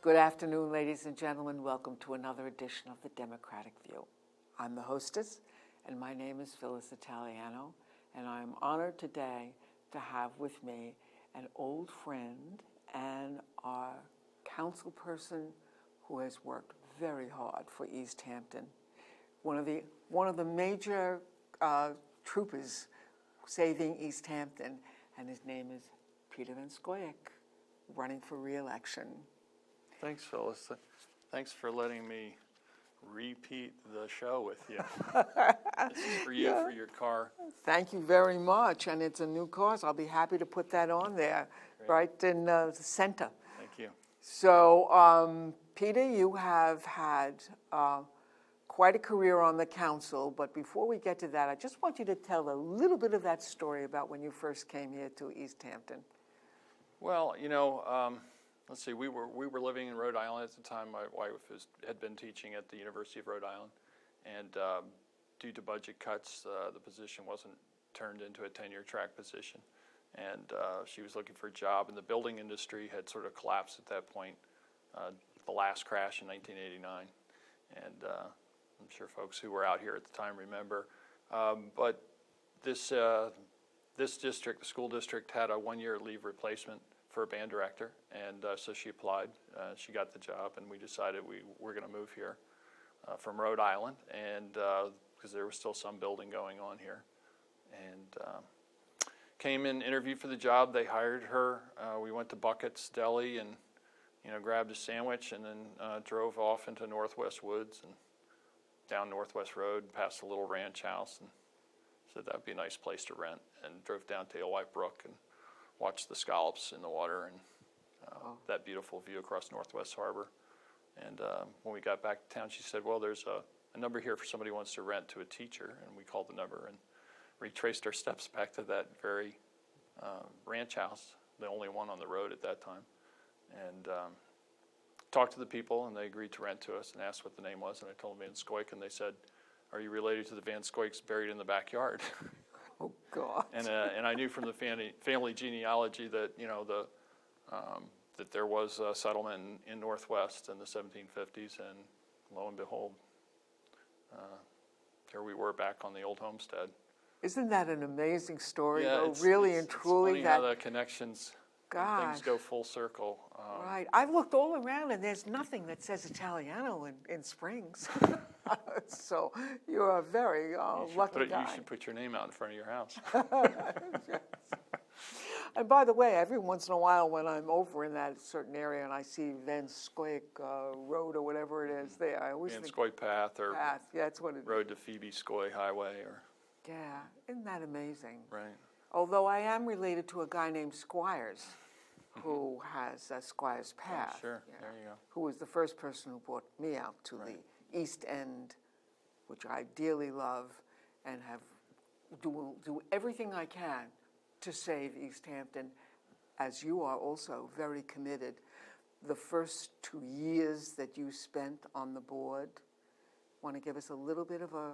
Good afternoon, ladies and gentlemen. Welcome to another edition of the Democratic View. I'm the hostess, and my name is Phyllis Italiano, and I'm honored today to have with me an old friend and our council person who has worked very hard for East Hampton. One of the major troopers saving East Hampton, and his name is Peter Van Scoyoc, running for re-election. Thanks, Phyllis. Thanks for letting me repeat the show with you. This is for you, for your car. Thank you very much, and it's a new cause. I'll be happy to put that on there, Great. Right in the center. Thank you. So, Peter, you have had quite a career on the council, but before we get to that, I just want you to tell a little bit of that story about when you first came here to East Hampton. Well, let's see. We were living in Rhode Island at the time. My wife had been teaching at the University of Rhode Island, and due to budget cuts, the position wasn't turned into a tenure track position, and she was looking for a job. And the building industry had sort of collapsed at that point. The last crash in 1989, and I'm sure folks who were out here at the time remember. But this district, the school district, had a 1-year leave replacement for a band director, and so she applied. She got the job, and we decided we were going to move here from Rhode Island, and because there was still some building going on here, and came in, interviewed for the job. They hired her. We went to Bucket's Deli and grabbed a sandwich, and then drove off into Northwest Woods and down Northwest Road, past a little ranch house, and said that'd be a nice place to rent, and drove down to Alewife Brook and watched the scallops in the water and that beautiful view across Northwest Harbor. And when we got back to town, she said, well, there's a number here for somebody who wants to rent to a teacher, and we called the number and retraced our steps back to that very ranch house, the only one on the road at that time, and talked to the people, and they agreed to rent to us and asked what the name was, and I told them Van Scoyoc, and they said, are you related to the Van Scoyocs buried in the backyard? Oh, God. And I knew from the family genealogy that that there was a settlement in Northwest in the 1750s, and lo and behold, here we were back on the old homestead. Isn't that an amazing story, Yeah, though? Really and truly, it's funny how the connections, things go full circle. Right. I've looked all around, and there's nothing that says Italiano in Springs. So you're a very lucky guy. You should put your name out in front of your house. Yes. And by the way, every once in a while when I'm over in that certain area and I see Van Scoyoc Road or whatever it is there, I always Van think Scoyoc Path or Path. Yeah, that's what it is. Road to Phoebe Scoy Highway. Yeah, isn't that amazing? Right. Although I am related to a guy named Squires, who has Squires Path. Oh, sure, there you go. Who was the first person who brought me out to the East End, which I dearly love, and do everything I can to save East Hampton, as you are also very committed. The first 2 years that you spent on the board, want to give us a little bit of a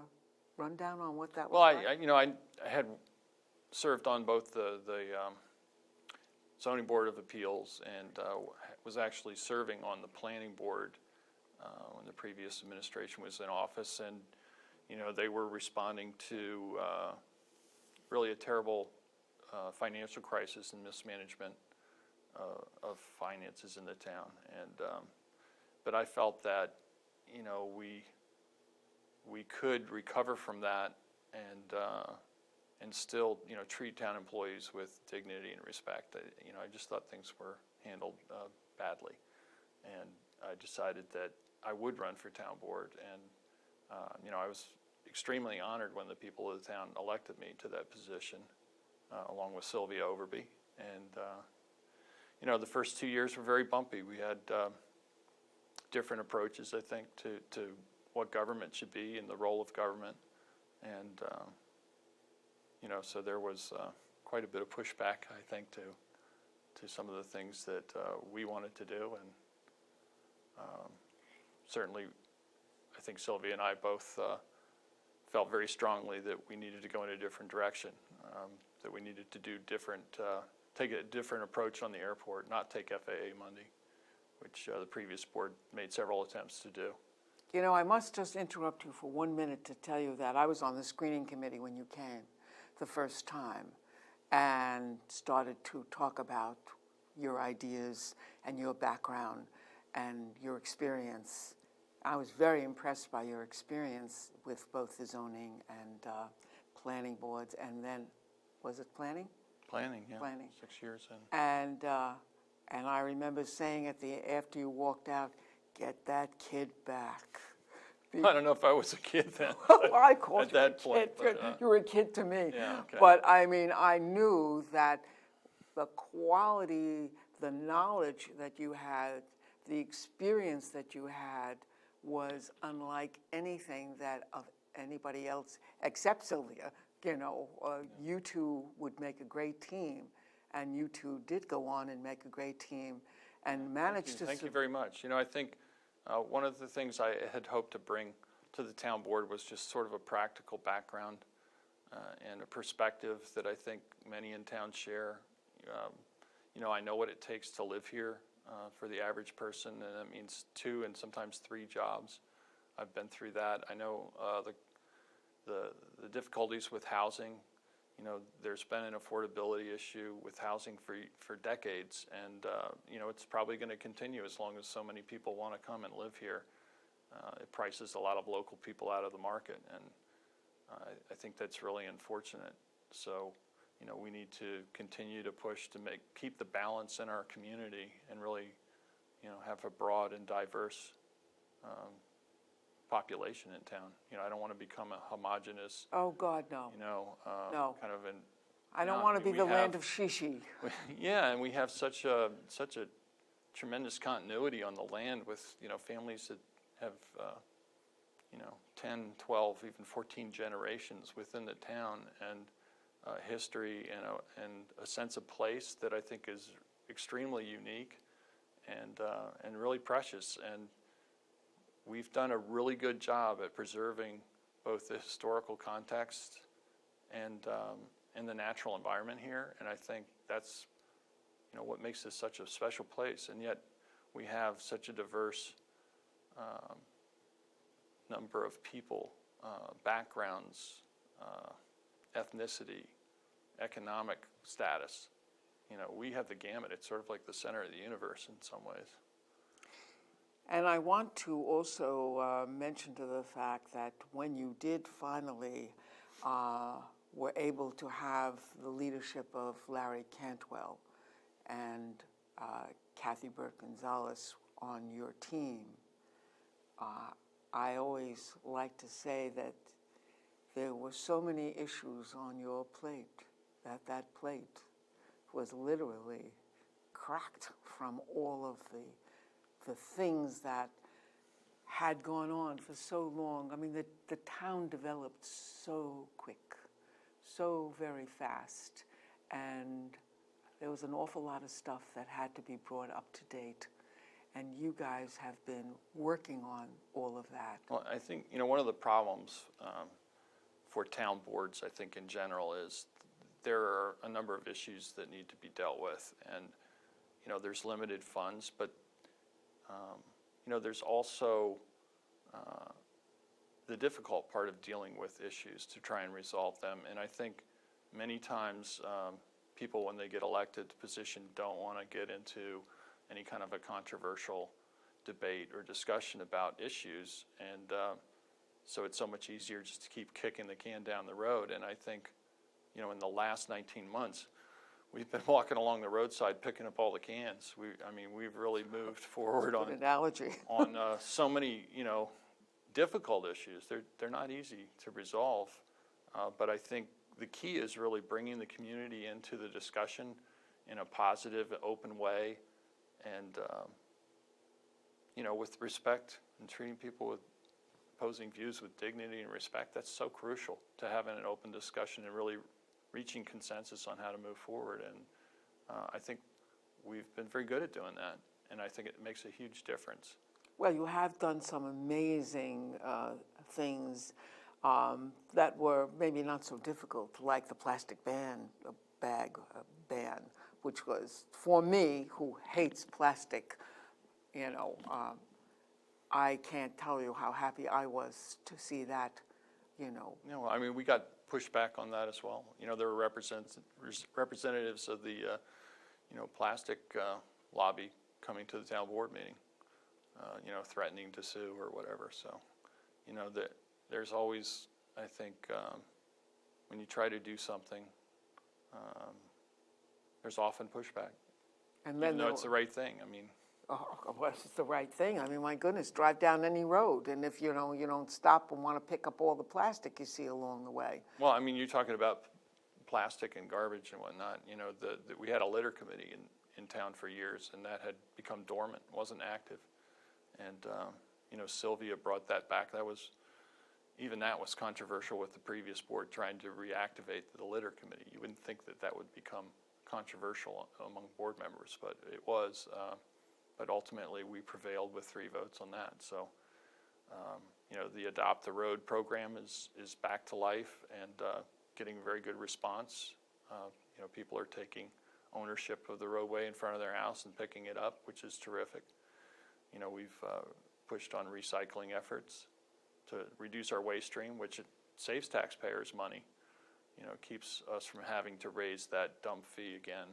rundown on what that was like? Well, I had served on both the Zoning Board of Appeals and was actually serving on the Planning Board when the previous administration was in office, and they were responding to really a terrible financial crisis and mismanagement of finances in the town, and but I felt that we could recover from that and still treat town employees with dignity and respect. I just thought things were handled badly, and I decided that I would run for town board, and I was extremely honored when the people of the town elected me to that position, along with Sylvia Overby. And the first 2 years were very bumpy. We had different approaches, I think, to what government should be and the role of government, and so there was quite a bit of pushback, I think, to some of the things that we wanted to do, and certainly I think Sylvia and I both felt very strongly that we needed to go in a different direction, that we needed to do different, take a different approach on the airport, not take FAA money, which the previous board made several attempts to do. You know, I must just interrupt you for 1 minute to tell you that I was on the screening committee when you came the first time and started to talk about your ideas and your background and your experience. I was very impressed by your experience with both the zoning and planning boards, and then, was it planning? Planning, yeah. Planning. 6 years in. And I remember saying after you walked out, get that kid back. I don't know if I was a kid then. I called at you that a point, kid. but, You were a kid to me. Yeah, okay. But I mean, I knew that the quality, the knowledge that you had, the experience that you had was unlike anything that of anybody else except Sylvia. You know, you two would make a great team, and you two did go on and make a great team and managed to. Thank you very much. You know, I think one of the things I had hoped to bring to the town board was just sort of a practical background and a perspective that I think many in town share. You know, I know what it takes to live here for the average person, and that means 2 and sometimes 3 jobs. I've been through that. I know the difficulties with housing. You know, there's been an affordability issue with housing for decades, and you know, it's probably going to continue as long as so many people want to come and live here. It prices a lot of local people out of the market, and I think that's really unfortunate. So, you know, we need to continue to push to keep the balance in our community and really, you know, have a broad and diverse population in town. You know, I don't want to become a homogeneous. Oh God, no. You know, No. kind of an. I don't want to be the land of Shishi. Yeah, and we have such a tremendous continuity on the land with, you know, families that have, you know, 10, 12, even 14 generations within the town, and history and a sense of place that I think is extremely unique and really precious. And we've done a really good job at preserving both the historical context and the natural environment here, and I think that's, you know, what makes this such a special place. And yet we have such a diverse number of people, backgrounds, ethnicity, economic status. You know, we have the gamut. It's sort of like the center of the universe in some ways. And I want to also mention to the fact that when you did finally were able to have the leadership of Larry Cantwell and Kathy Burke-Gonzalez on your team, I always like to say that there were so many issues on your plate that plate was literally cracked from all of the things that had gone on for so long. I mean, the town developed so quick, so very fast, and there was an awful lot of stuff that had to be brought up to date, and you guys have been working on all of that. Well, I think, you know, one of the problems for town boards, I think in general, is there are a number of issues that need to be dealt with, and, you know, there's limited funds, but you know, there's also the difficult part of dealing with issues to try and resolve them. And I think many times people, when they get elected to position, don't want to get into any kind of a controversial debate or discussion about issues. And so it's so much easier just to keep kicking the can down the road. And I think, you know, in the last 19 months, we've been walking along the roadside picking up all the cans. I mean, we've really moved forward on so many, you know, difficult issues. They're not easy to resolve, but I think the key is really bringing the community into the discussion in a positive, open way, and you know, with respect and treating people with opposing views with dignity and respect. That's so crucial to having an open discussion and really reaching consensus on how to move forward. And I think we've been very good at doing that, and I think it makes a huge difference. Well, you have done some amazing things that were maybe not so difficult, like the plastic bag ban, which was, for me, who hates plastic, you know, I can't tell you how happy I was to see that, you know. No, I mean, we got pushback on that as well. You know, there were representatives of the, you know, plastic lobby coming to the town board meeting, you know, threatening to sue or whatever. So, you know, there's always, I think, when you try to do something, there's often pushback. And then Even though it's the right thing. I mean, oh, well, it's the right thing. I mean, my goodness, drive down any road, and if you know you don't stop and want to pick up all the plastic you see along the way. well, I mean, you're talking about plastic and garbage and whatnot. You know, we had a litter committee in town for years, and that had become dormant, wasn't active. And you know, Sylvia brought that back. Even that was controversial with the previous board trying to reactivate the litter committee. You wouldn't think that that would become controversial among board members, but it was. But ultimately, we prevailed with 3 votes on that. So, you know, the Adopt the Road program is back to life and getting very good response. You know, people are taking ownership of the roadway in front of their house and picking it up, which is terrific. You know, we've pushed on recycling efforts to reduce our waste stream, which it saves taxpayers money. You know, keeps us from having to raise that dump fee again,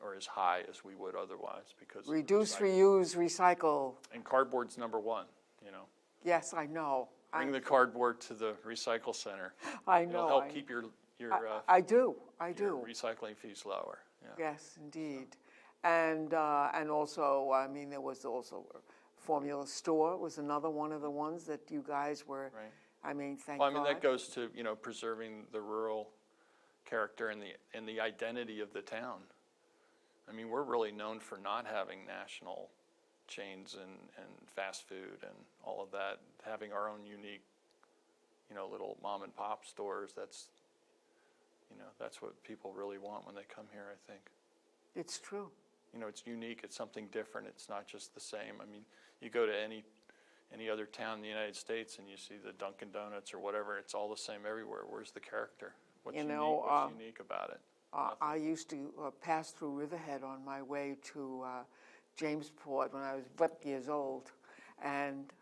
or as high as we would otherwise, because Reduce, reuse, recycle. and cardboard's number 1. You know, Yes, I know. bring the cardboard to the recycle center. I It'll know. help keep your I do. your recycling fees lower. Yeah. Yes, indeed. And also, I mean, there was also Formula Store was another one of the ones that you guys were. Right. I mean, thank Well, I mean, God. that goes to, you know, preserving the rural character and the identity of the town. I mean, we're really known for not having national chains and fast food and all of that, having our own unique, you know, little mom and pop stores. That's, you know, that's what people really want when they come here, I think. It's true. You know, it's unique, it's something different, it's not just the same. I mean, you go to any other town in the United States and you see the Dunkin' Donuts or whatever, it's all the same everywhere. Where's the character? What's unique about it? I used to pass through Riverhead on my way to Jamesport when I was but years old, and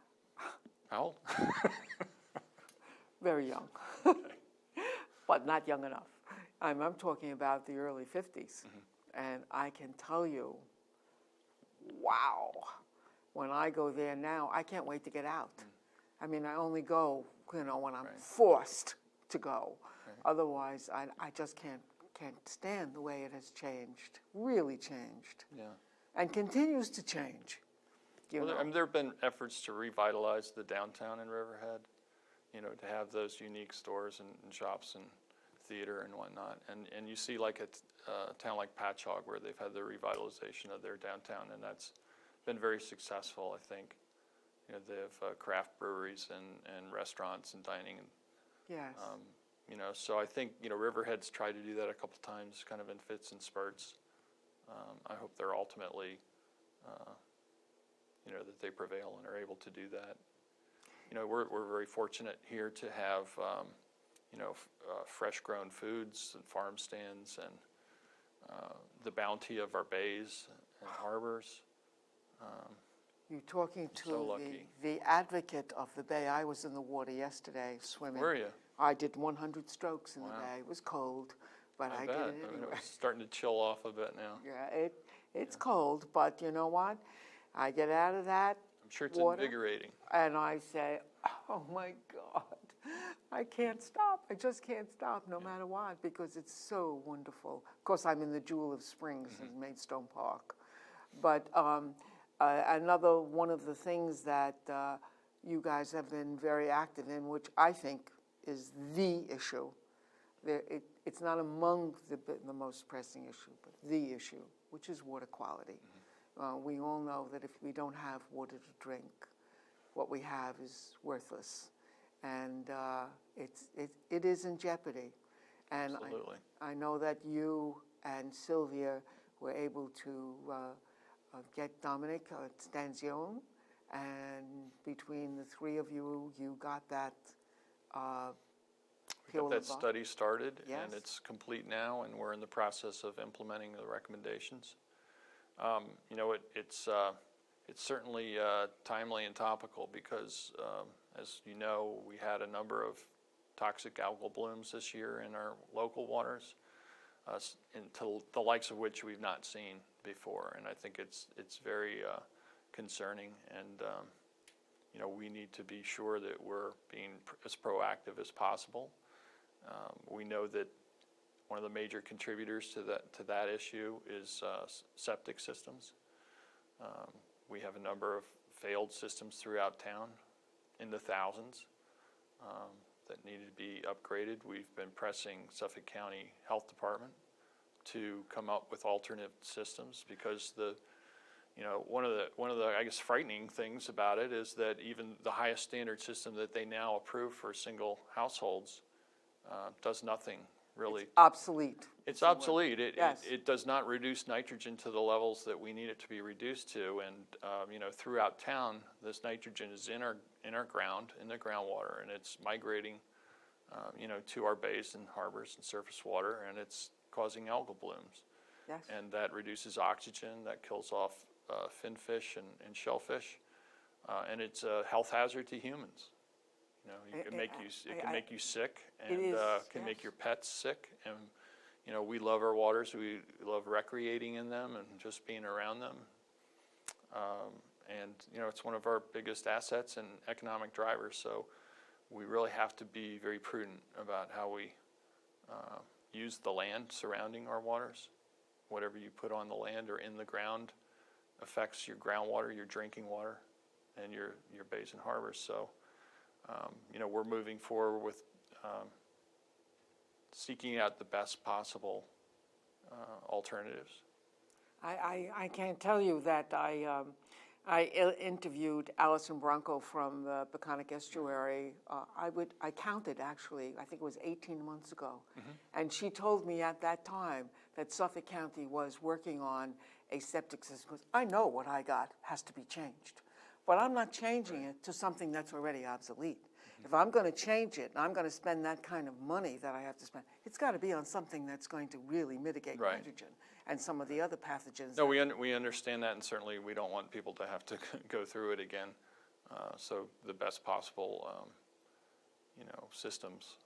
How old? very young, but not young enough. I'm talking about the early 50s, and I can tell you, wow, when I go there now, I can't wait to get out. I mean, I only go, you know, when I'm forced to go. Otherwise, I just can't stand the way it has changed, really changed. Yeah. And continues to change. You know. I mean, there have been efforts to revitalize the downtown in Riverhead, you know, to have those unique stores and shops and theater and whatnot. And you see like a town like Patchogue where they've had the revitalization of their downtown, and that's been very successful, I think. You know, they have craft breweries and restaurants and dining. Yes. You know, so I think, you know, Riverhead's tried to do that a couple times, kind of in fits and spurts. I hope they're ultimately, you know, that they prevail and are able to do that. You know, we're very fortunate here to have, you know, fresh grown foods and farm stands and the bounty of our bays and harbors. You're talking so to lucky. the advocate of the bay. I was in the water yesterday swimming. Were you? I did 100 strokes in the Wow. bay. It was cold, but I bet. did it I mean, anyway. it was starting to chill off a bit now. Yeah, it's cold, but you know what? I get out of that I'm sure it's water, invigorating. and I say, oh my God, I can't stop. I just can't stop no matter what, because it's so wonderful. Of course, I'm in the Jewel of Springs in Maidstone Park. But another one of the things that you guys have been very active in, which I think is the issue. It's not among the most pressing issue, but the issue, which is water quality. We all know that if we don't have water to drink, what we have is worthless. And it is in jeopardy. And Absolutely. I know that you and Sylvia were able to get Dominic Stanzione, and between the 3 of you, you got that We got that study started, Yes. and it's complete now, and we're in the process of implementing the recommendations. You know, it's it's certainly timely and topical because, as you know, we had a number of toxic algal blooms this year in our local waters, into the likes of which we've not seen before. And I think it's very concerning, and you know, we need to be sure that we're being as proactive as possible. We know that one of the major contributors to that issue is septic systems. We have a number of failed systems throughout town, in the thousands, that need to be upgraded. We've been pressing Suffolk County Health Department to come up with alternate systems, because you know, one of the I guess frightening things about it is that even the highest standard system that they now approve for single households does nothing really. It's obsolete. It's obsolete. Yes. It does not reduce nitrogen to the levels that we need it to be reduced to, and you know, throughout town, this nitrogen is in our ground, in the groundwater, and it's migrating, you know, to our bays and harbors and surface water, and it's causing algal blooms. Yes. And that reduces oxygen, that kills off finfish and shellfish, and it's a health hazard to humans. You know, it can make you sick, and can make your pets sick. And you know, we love our waters. We love recreating in them and just being around them. And you know, it's one of our biggest assets and economic drivers. So we really have to be very prudent about how we use the land surrounding our waters. Whatever you put on the land or in the ground affects your groundwater, your drinking water, and your bays and harbors. So, you know, we're moving forward with seeking out the best possible alternatives. I can't tell you that I interviewed Allison Bronco from the Peconic Estuary. I counted, actually, I think it was 18 months ago. Mm-hmm. And she told me at that time that Suffolk County was working on a septic system. I know what I got has to be changed, but I'm not changing it to something that's already obsolete. Mm-hmm. If I'm going to change it, and I'm going to spend that kind of money that I have to spend, it's got to be on something that's going to really mitigate nitrogen and some of the other pathogens. No, we understand that, and certainly we don't want people to have to go through it again. So the best possible, you know, systems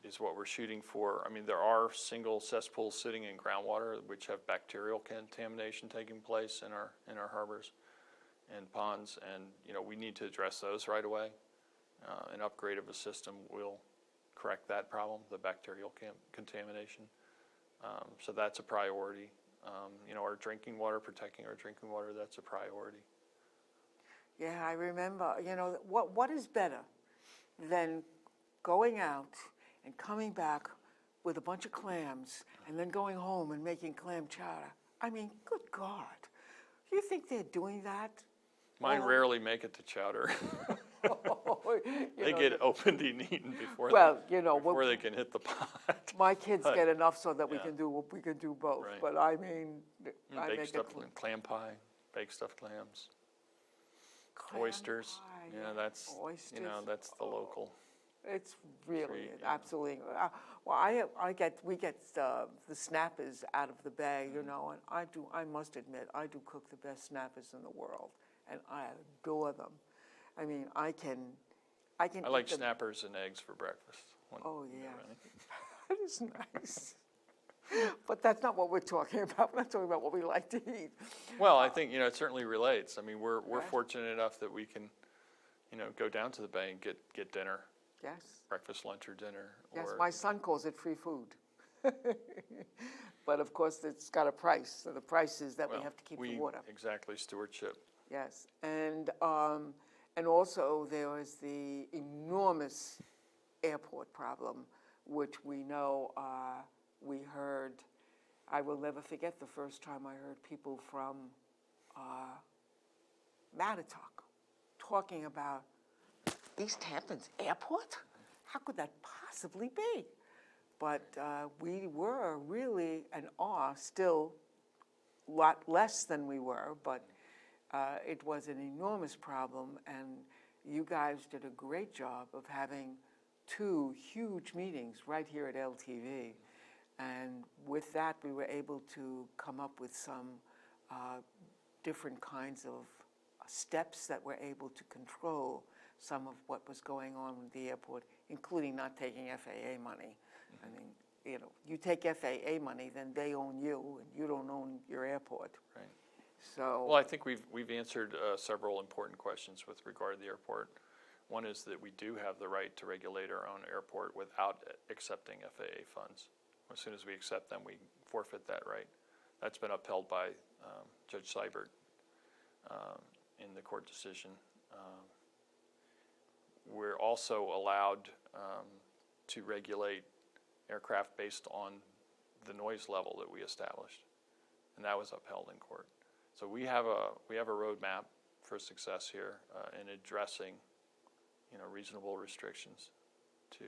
is what we're shooting for. I mean, there are single cesspools sitting in groundwater which have bacterial contamination taking place in our harbors and ponds, and you know, we need to address those right away. An upgrade of a system will correct that problem, the bacterial contamination. So that's a priority. You know, our drinking water, protecting our drinking water, that's a priority. Yeah, I remember. You know, what is better than going out and coming back with a bunch of clams and then going home and making clam chowder? I mean, good God. Do you think they're doing that? Mine rarely make it to chowder. They know, get opened and eaten before they can hit the pot. My kids get enough so that we can do both. Right. But I mean, I baked make stuffed clam pie, baked stuffed clams, oysters. Pie, yeah, that's oysters. You know, that's the local. It's really treat, absolutely. Well, we get the snappers out of the bay, you know, and I must admit, I do cook the best snappers in the world, and I adore them. I mean, I can. I like snappers and eggs for breakfast. Oh yeah, that is nice. But that's not what we're talking about. We're not talking about what we like to eat. Well, I think, you know, it certainly relates. I mean, we're fortunate enough that we can, you know, go down to the bay and get dinner. Yes. Breakfast, lunch, or dinner. Yes, my son calls it free food. But of course, it's got a price. So the price is that we have to keep the water. Exactly, stewardship. Yes, and also there was the enormous airport problem, which we know we heard. I will never forget the first time I heard people from Matatuck talking about East Hampton's airport? How could that possibly be? But we were really, and are still, a lot less than we were, but it was an enormous problem, and you guys did a great job of having 2 huge meetings right here at LTV. And with that, we were able to come up with some different kinds of steps that were able to control some of what was going on with the airport, including not taking FAA money. I mean, you know, you take FAA money, then they own you, and you don't own your airport. Right. So, Well, I think we've answered several important questions with regard to the airport. One is that we do have the right to regulate our own airport without accepting FAA funds. As soon as we accept them, we forfeit that right. That's been upheld by Judge Seibert in the court decision. We're also allowed to regulate aircraft based on the noise level that we established, and that was upheld in court. So we have a roadmap for success here in addressing, you know, reasonable restrictions to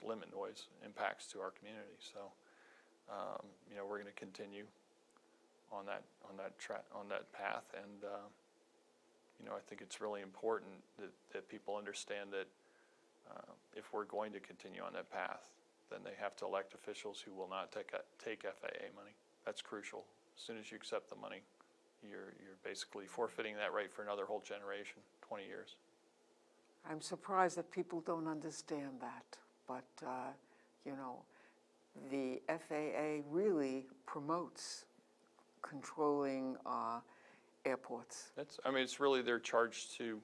limit noise impacts to our community. So, you know, we're going to continue on that path, and you know, I think it's really important that people understand that if we're going to continue on that path, then they have to elect officials who will not take FAA money. That's crucial. As soon as you accept the money, you're basically forfeiting that right for another whole generation, 20 years. I'm surprised that people don't understand that, but you know, the FAA really promotes controlling airports. I mean, it's really their charge to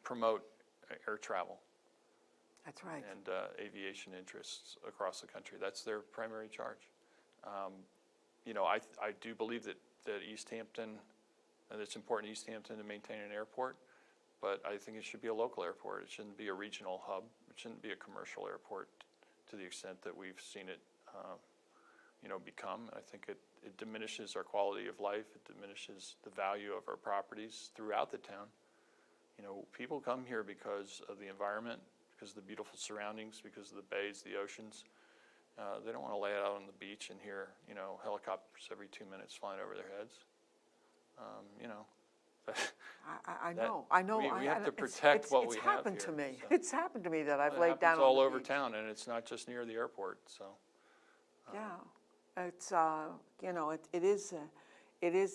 promote air travel. That's right. And aviation interests across the country. That's their primary charge. You know, I do believe that East Hampton, and it's important East Hampton to maintain an airport, but I think it should be a local airport. It shouldn't be a regional hub. It shouldn't be a commercial airport to the extent that we've seen it, you know, become. I think it diminishes our quality of life. It diminishes the value of our properties throughout the town. You know, people come here because of the environment, because of the beautiful surroundings, because of the bays, the oceans. They don't want to lay it out on the beach and hear, you know, helicopters every 2 minutes flying over their heads. You know. I know. We have to protect what we have here. It's happened to me. So. It's happened to me that I've It laid down on all the over beach. town, and it's not just near the airport. So. Yeah, it's you know, it is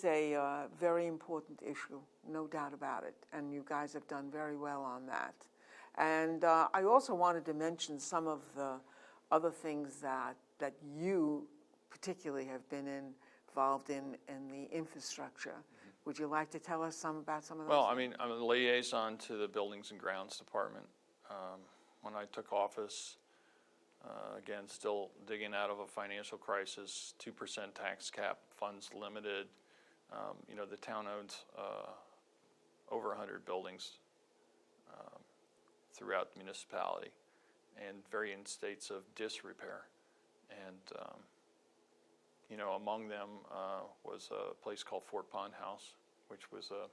a very important issue, no doubt about it, and you guys have done very well on that. And I also wanted to mention some of the other things that you particularly have been involved in the infrastructure. Mm-hmm. Would you like to tell us about some of those? Well, I mean, I'm a liaison to the Buildings and Grounds Department. When I took office, again, still digging out of a financial crisis, 2% tax cap, funds limited. You know, the town owns over 100 buildings throughout the municipality, and varying states of disrepair. And, you know, among them was a place called Fort Pond House, which was a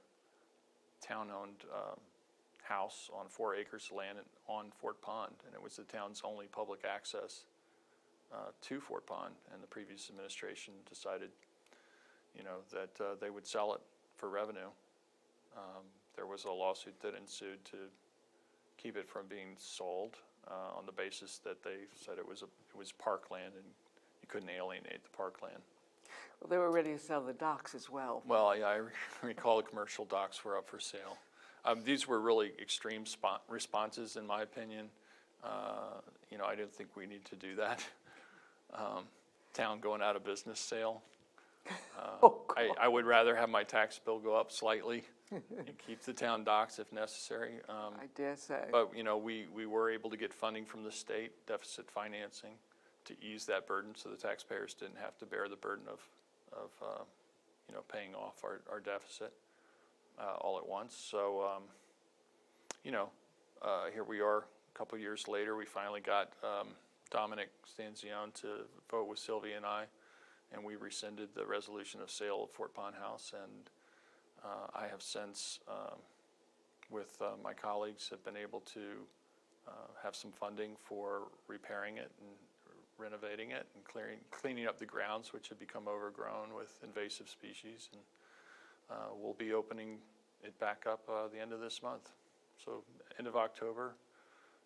town-owned house on 4 acres of land on Fort Pond, and it was the town's only public access to Fort Pond. And the previous administration decided, you know, that they would sell it for revenue. There was a lawsuit that ensued to keep it from being sold on the basis that they said it was parkland and you couldn't alienate the parkland. Well, they were ready to sell the docks as well. Well, yeah, I recall the commercial docks were up for sale. These were really extreme responses, in my opinion. You know, I didn't think we need to do that. Town going out of business sale. I would rather have my tax bill go up slightly and keep the town docks if necessary. I dare say. But, you know, we were able to get funding from the state, deficit financing, to ease that burden so the taxpayers didn't have to bear the burden of you know, paying off our deficit all at once. So, you know, here we are a couple years later. We finally got Dominic Stanzione to vote with Sylvia and I, and we rescinded the resolution of sale of Fort Pond House. And I have since, with my colleagues, have been able to have some funding for repairing it and renovating it and cleaning up the grounds, which have become overgrown with invasive species. And we'll be opening it back up the end of this month. So end of October,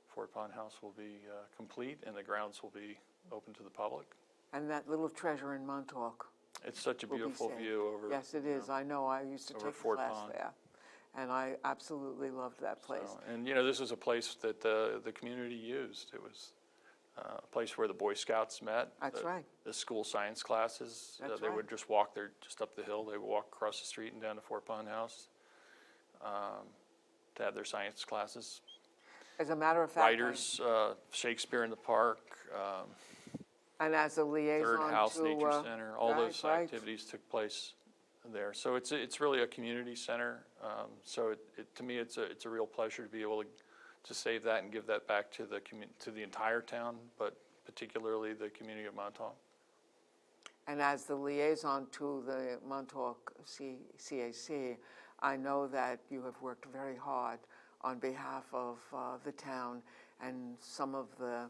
Fort Pond House will be complete and the grounds will be open to the public. And that little treasure in Montauk. It's such a will be beautiful safe. view over. Yes, it is. I know. I used to over take a Fort class Pond. there, and I absolutely loved that place. So, and, you know, this was a place that the community used. It was a place where the Boy Scouts met. That's right. The school science classes, That's they right. would just walk there, just up the hill. They would walk across the street and down to Fort Pond House to have their science classes. As a matter of fact, Writers, Shakespeare in the Park, and as a liaison Third House to Nature Center, all those right. activities took place there. So it's really a community center. So to me, it's a real pleasure to be able to save that and give that back to the entire town, but particularly the community of Montauk. And as the liaison to the Montauk CAC, I know that you have worked very hard on behalf of the town and some of the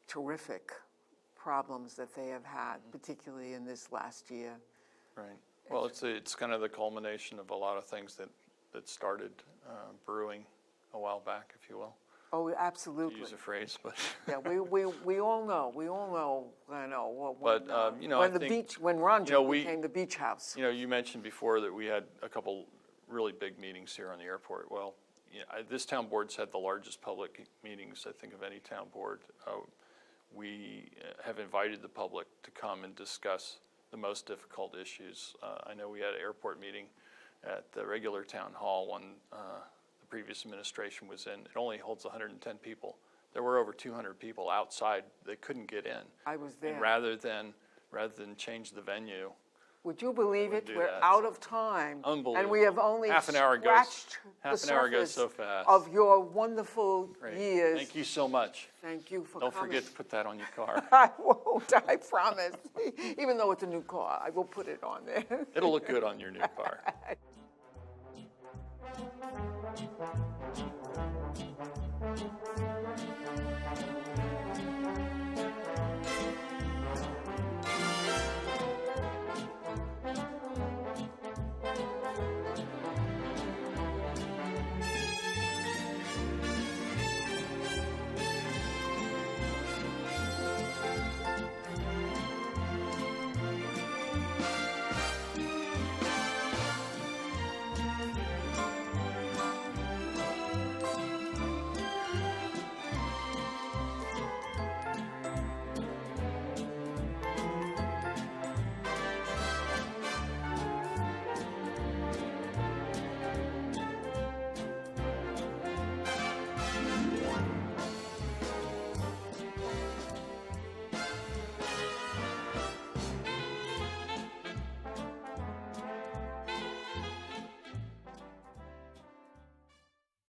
terrific problems that they have had, particularly in this last year. Right. Well, it's kind of the culmination of a lot of things that started brewing a while back, if you will. Oh, To absolutely. use a phrase, but Yeah, we all know. We all know. I know. But, you know, when I the think, beach, when Ronjo you know, we- became the beach house. you know, you mentioned before that we had a couple really big meetings here on the airport. Well, you know, this town board's had the largest public meetings, I think, of any town board. We have invited the public to come and discuss the most difficult issues. I know we had an airport meeting at the regular town hall when the previous administration was in. It only holds 110 people. There were over 200 people outside. They couldn't get in. I was there. And rather than change the venue, Would you believe wouldn't it? do We're that. out of time. And we Unbelievable. have only Half an hour goes- scratched half the an hour goes surface so fast. of your wonderful Great. years. Thank you so much. Thank you for Don't coming. forget to put that on your car. I won't, I promise. Even though it's a new car, I will put it on there. It'll look good on your new car.